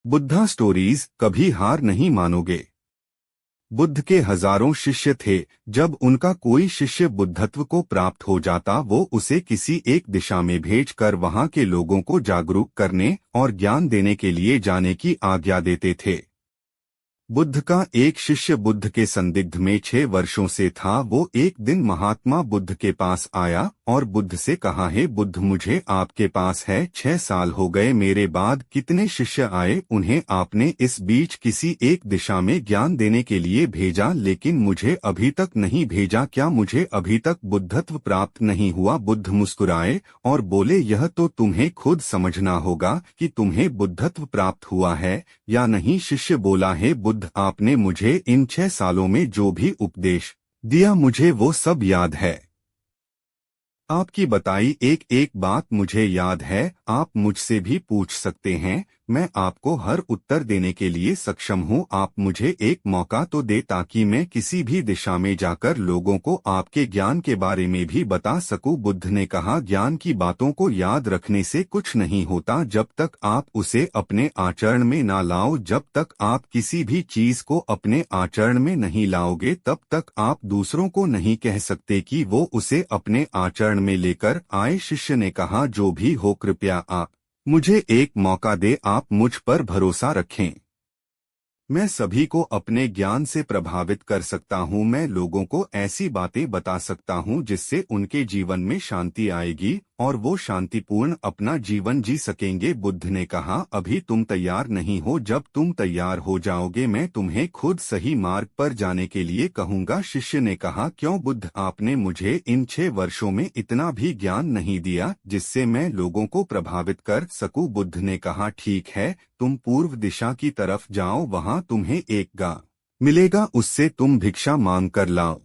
Buddha stories कभी हार नहीं मानोगे। बुद्ध के हजारों शिष्य थे। जब उनका कोई शिष्य बुद्धत्व को प्राप्त हो जाता वो उसे किसी एक दिशा में भेजकर वहां के लोगों को जागरूक करने और ज्ञान देने के लिए जाने की आज्ञा देते थे। बुद्ध का एक शिष्य बुद्ध के संदिग्ध में 6 वर्षों से था। वो एक दिन महात्मा बुद्ध के पास आया और बुद्ध से कहा, हे बुद्ध, मुझे आपके पास है 6 साल हो गए। मेरे बाद कितने शिष्य आए, उन्हें आपने इस बीच किसी एक दिशा में ज्ञान देने के लिए भेजा, लेकिन मुझे अभी तक नहीं भेजा। क्या मुझे अभी तक बुद्धत्व प्राप्त नहीं हुआ? बुद्ध मुस्कुराए और बोले, यह तो तुम्हें खुद समझना होगा कि तुम्हें बुद्धत्व प्राप्त हुआ है या नहीं। शिष्य बोला, हे बुद्ध, आपने मुझे इन 6 सालों में जो भी उपदेश दिया मुझे वो सब याद है। आपकी बताई एक एक बात मुझे याद है। आप मुझसे भी पूछ सकते हैं, मैं आपको हर उत्तर देने के लिए सक्षम हूँ। आप मुझे एक मौका तो दे ताकि मैं किसी भी दिशा में जाकर लोगों को आपके ज्ञान के बारे में भी बता सकूं। बुद्ध ने कहा, ज्ञान की बातों को याद रखने से कुछ नहीं होता जब तक आप उसे अपने आचरण में ना लाओ। जब तक आप किसी भी चीज को अपने आचरण में नहीं लाओगे तब तक आप दूसरों को नहीं कह सकते कि वो उसे अपने आचरण में लेकर आए। शिष्य ने कहा, जो भी हो, कृपया आप मुझे एक मौका दे। आप मुझ पर भरोसा रखें। मैं सभी को अपने ज्ञान से प्रभावित कर सकता हूँ। मैं लोगों को ऐसी बातें बता सकता हूँ जिससे उनके जीवन में शांति आएगी और वो शांतिपूर्ण अपना जीवन जी सकेंगे। बुद्ध ने कहा, अभी तुम तैयार नहीं हो। जब तुम तैयार हो जाओगे मैं तुम्हें खुद सही मार्ग पर जाने के लिए कहूँगा। शिष्य ने कहा, क्यों बुद्ध, आपने मुझे इन 6 वर्षों में इतना भी ज्ञान नहीं दिया जिससे मैं लोगों को प्रभावित कर सकूं। बुद्ध ने कहा, ठीक है, तुम पूर्व दिशा की तरफ जाओ, वहां तुम्हें एक गाय मिलेगा, उससे तुम भिक्षा मांग कर लाओ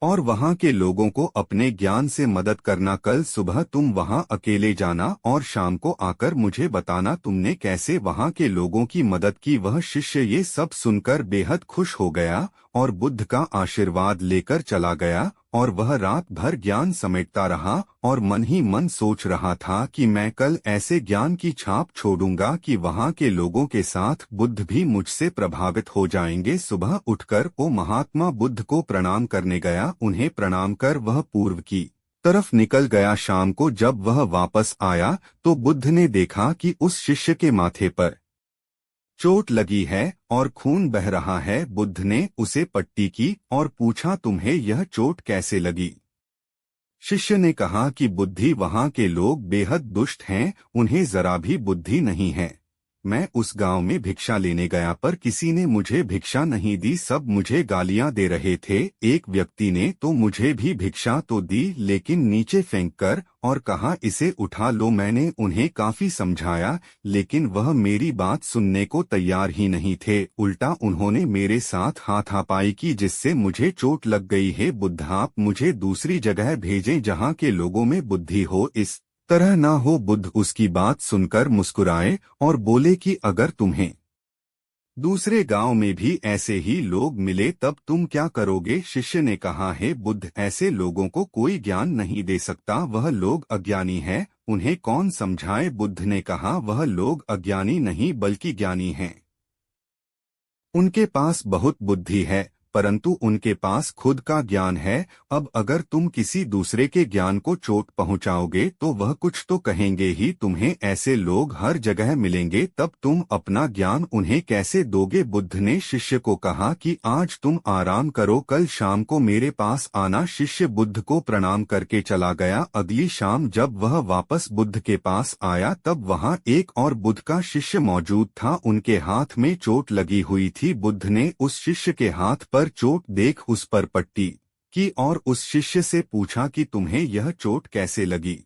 और वहां के लोगों को अपने ज्ञान से मदद करना। कल सुबह तुम वहां अकेले जाना और शाम को आकर मुझे बताना तुमने कैसे वहां के लोगों की मदद की। वह शिष्य ये सब सुनकर बेहद खुश हो गया और बुद्ध का आशीर्वाद लेकर चला गया और वह रात भर ज्ञान समेटता रहा और मन ही मन सोच रहा था कि मैं कल ऐसे ज्ञान की छाप छोड़ूंगा कि वहां के लोगों के साथ बुद्ध भी मुझसे प्रभावित हो जाएंगे। सुबह उठकर वो महात्मा बुद्ध को प्रणाम करने गया। उन्हें प्रणाम कर वह पूर्व की तरफ निकल गया। शाम को जब वह वापस आया तो बुद्ध ने देखा कि उस शिष्य के माथे पर चोट लगी है और खून बह रहा है। बुद्ध ने उसे पट्टी की और पूछा, तुम्हें यह चोट कैसे लगी? शिष्य ने कहा कि बुद्धि, वहां के लोग बेहद दुष्ट हैं, उन्हें जरा भी बुद्धि नहीं है। मैं उस गांव में भिक्षा लेने गया पर किसी ने मुझे भिक्षा नहीं दी, सब मुझे गालियां दे रहे थे। एक व्यक्ति ने तो मुझे भी भिक्षा तो दी लेकिन नीचे फेंक कर और कहा, इसे उठा लो। मैंने उन्हें काफी समझाया लेकिन वह मेरी बात सुनने को तैयार ही नहीं थे। उल्टा उन्होंने मेरे साथ हाथापाई की जिससे मुझे चोट लग गई है। बुद्ध, आप मुझे दूसरी जगह भेजें जहां के लोगों में बुद्धि हो, इस तरह ना हो। बुद्ध उसकी बात सुनकर मुस्कुराए और बोले कि अगर तुम्हें दूसरे गांव में भी ऐसे ही लोग मिले तब तुम क्या करोगे? शिष्य ने कहा, है बुद्ध, ऐसे लोगों को कोई ज्ञान नहीं दे सकता, वह लोग अज्ञानी हैं, उन्हें कौन समझाए? बुद्ध ने कहा, वह लोग अज्ञानी नहीं बल्कि ज्ञानी हैं। उनके पास बहुत बुद्धि है परंतु उनके पास खुद का ज्ञान है। अब अगर तुम किसी दूसरे के ज्ञान को चोट पहुंचाओगे तो वह कुछ तो कहेंगे ही। तुम्हें ऐसे लोग हर जगह मिलेंगे, तब तुम अपना ज्ञान उन्हें कैसे दोगे? बुद्ध ने शिष्य को कहा कि आज तुम आराम करो, कल शाम को मेरे पास आना। शिष्य बुद्ध को प्रणाम करके चला गया। अगली शाम जब वह वापस बुद्ध के पास आया तब वहां एक और बुद्ध का शिष्य मौजूद था। उनके हाथ में चोट लगी हुई थी। बुद्ध ने उस शिष्य के हाथ पर चोट देख उस पर पट्टी की और उस शिष्य से पूछा कि तुम्हें यह चोट कैसे लगी?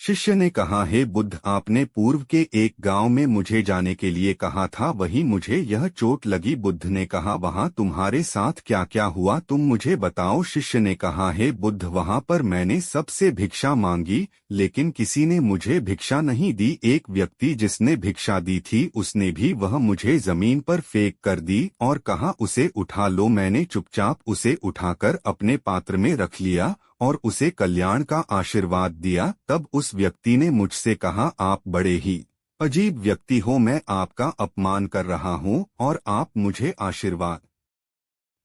शिष्य ने कहा, हे बुद्ध, आपने पूर्व के एक गांव में मुझे जाने के लिए कहा था, वहीं मुझे यह चोट लगी। बुद्ध ने कहा, वहां तुम्हारे साथ क्या क्या हुआ, तुम मुझे बताओ। शिष्य ने कहा, हे बुद्ध, वहां पर मैंने सबसे भिक्षा मांगी लेकिन किसी ने मुझे भिक्षा नहीं दी। एक व्यक्ति जिसने भिक्षा दी थी उसने भी वह मुझे जमीन पर फेंक कर दी और कहा, उसे उठा लो। मैंने चुपचाप उसे उठाकर अपने पात्र में रख लिया और उसे कल्याण का आशीर्वाद दिया। तब उस व्यक्ति ने मुझसे कहा, आप बड़े ही अजीब व्यक्ति हो, मैं आपका अपमान कर रहा हूँ और आप मुझे आशीर्वाद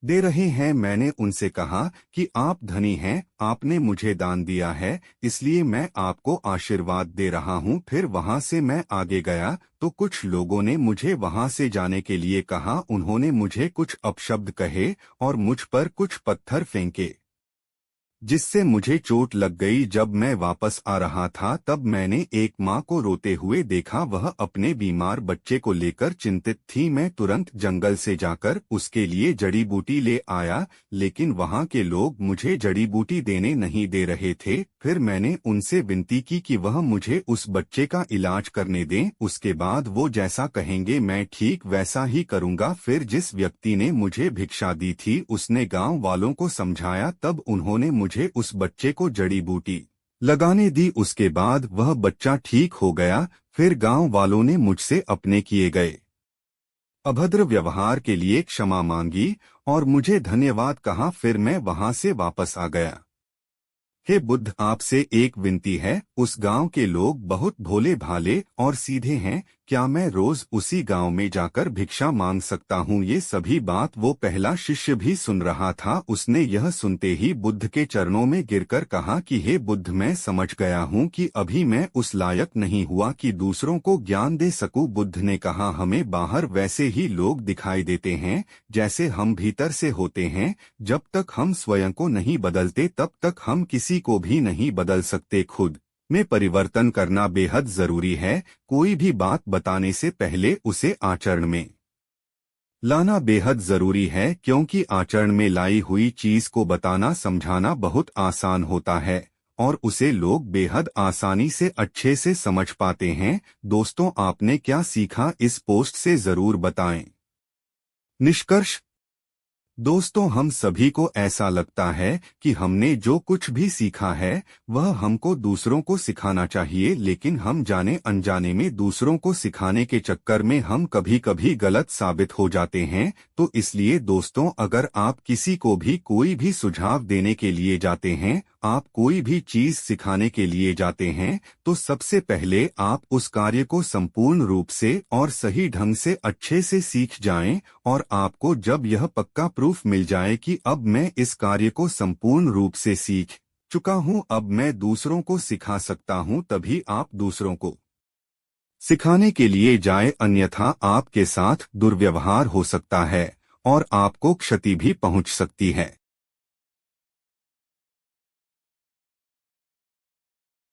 दे रहे हैं। मैंने उनसे कहा कि आप धनी हैं, आपने मुझे दान दिया है, इसलिए मैं आपको आशीर्वाद दे रहा हूँ। फिर वहाँ से मैं आगे गया तो कुछ लोगों ने मुझे वहाँ से जाने के लिए कहा। उन्होंने मुझे कुछ अपशब्द कहे और मुझ पर कुछ पत्थर फेंके, जिससे मुझे चोट लग गई। जब मैं वापस आ रहा था तब मैंने एक माँ को रोते हुए देखा। वह अपने बीमार बच्चे को लेकर चिंतित थी। मैं तुरंत जंगल से जाकर उसके लिए जड़ी बूटी ले आया, लेकिन वहाँ के लोग मुझे जड़ी बूटी देने नहीं दे रहे थे। फिर मैंने उनसे विनती की कि वह मुझे उस बच्चे का इलाज करने दें। उसके बाद वो जैसा कहेंगे मैं ठीक वैसा ही करूँगा। फिर जिस व्यक्ति ने मुझे भिक्षा दी थी उसने गाँव वालों को समझाया, तब उन्होंने मुझे उस बच्चे को जड़ी बूटी लगाने दी। उसके बाद वह बच्चा ठीक हो गया। फिर गांव वालों ने मुझसे अपने किए गए अभद्र व्यवहार के लिए क्षमा मांगी और मुझे धन्यवाद कहा। फिर मैं वहां से वापस आ गया। हे बुद्ध, आपसे एक विनती है। उस गांव के लोग बहुत भोले भाले और सीधे हैं। क्या मैं रोज उसी गांव में जाकर भिक्षा मांग सकता हूँ? ये सभी बात वो पहला शिष्य भी सुन रहा था। उसने यह सुनते ही बुद्ध के चरणों में गिरकर कहा कि हे बुद्ध, मैं समझ गया हूँ कि अभी मैं उस लायक नहीं हुआ कि दूसरों को ज्ञान दे सकूं। बुद्ध ने कहा, हमें बाहर वैसे ही लोग दिखाई देते हैं जैसे हम भीतर से होते हैं। जब तक हम स्वयं को नहीं बदलते तब तक हम किसी को भी नहीं बदल सकते। खुद में परिवर्तन करना बेहद जरूरी है। कोई भी बात बताने से पहले उसे आचरण में लाना बेहद जरूरी है, क्योंकि आचरण में लाई हुई चीज को बताना समझाना बहुत आसान होता है और उसे लोग बेहद आसानी से अच्छे से समझ पाते हैं। दोस्तों, आपने क्या सीखा इस पोस्ट से जरूर बताएं। निष्कर्ष। दोस्तों, हम सभी को ऐसा लगता है कि हमने जो कुछ भी सीखा है वह हमको दूसरों को सिखाना चाहिए, लेकिन हम जाने अनजाने में दूसरों को सिखाने के चक्कर में हम कभी कभी गलत साबित हो जाते हैं। तो इसलिए दोस्तों, अगर आप किसी को भी कोई भी सुझाव देने के लिए जाते हैं, आप कोई भी चीज सिखाने के लिए जाते हैं, तो सबसे पहले आप उस कार्य को संपूर्ण रूप से और सही ढंग से अच्छे से सीख जाएं। और आपको जब यह पक्का प्रूफ मिल जाए कि अब मैं इस कार्य को संपूर्ण रूप से सीख चुका हूं, अब मैं दूसरों को सिखा सकता हूं, तभी आप दूसरों को सिखाने के लिए जाए। अन्यथा आपके साथ दुर्व्यवहार हो सकता है और आपको क्षति भी पहुंच सकती है।